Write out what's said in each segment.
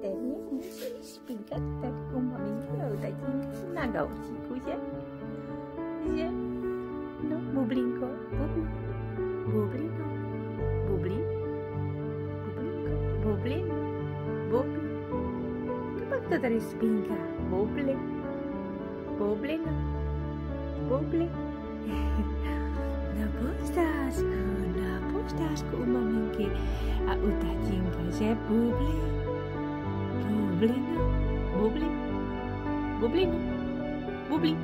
pewnie musi śpinka tak u maminki, o tacinka na gałciku, że? No, bublinko, bublino, bublin, bublinko, bublin, bublin. Chyba kto tady śpinka? Bublin, bublino, bublin. Na poštářku u maminky a u tatínka, že bublin, bublino, bublin, bublino, bublin,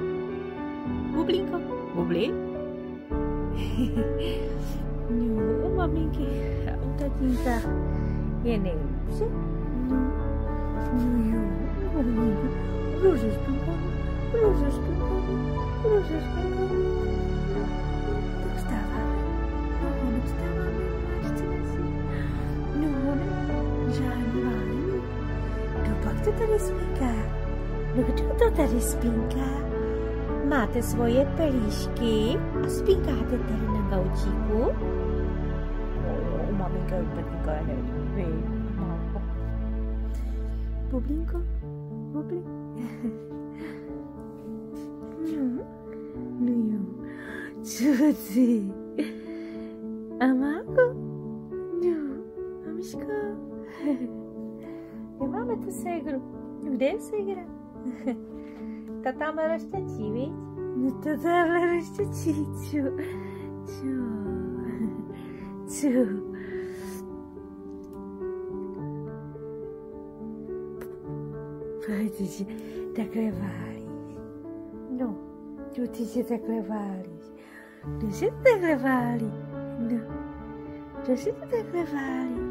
bublinko, bublin. No, u maminky a u tatínka je nejlepší. No jo, rozespinko. Tak vstáváme. No, vstáváme, mášce si. No, žádný malý. Kdo pak to tady spinká? No, kdo to tady spinká? Máte svoje pelíšky a spinkáte tady na gaučíku? Maminka úplně nevím. Bublinko, bublin. No jo, cuci. A máko? No, mamiško. Nemáme tu ségru. Kde je ségra? Ta tamhle roztačí, viď? No to tamhle roztačí, čo. Protože takhle válíš. No, ty se takhle válíš. Kdo se to takhle válí? No, kdo se to takhle válí?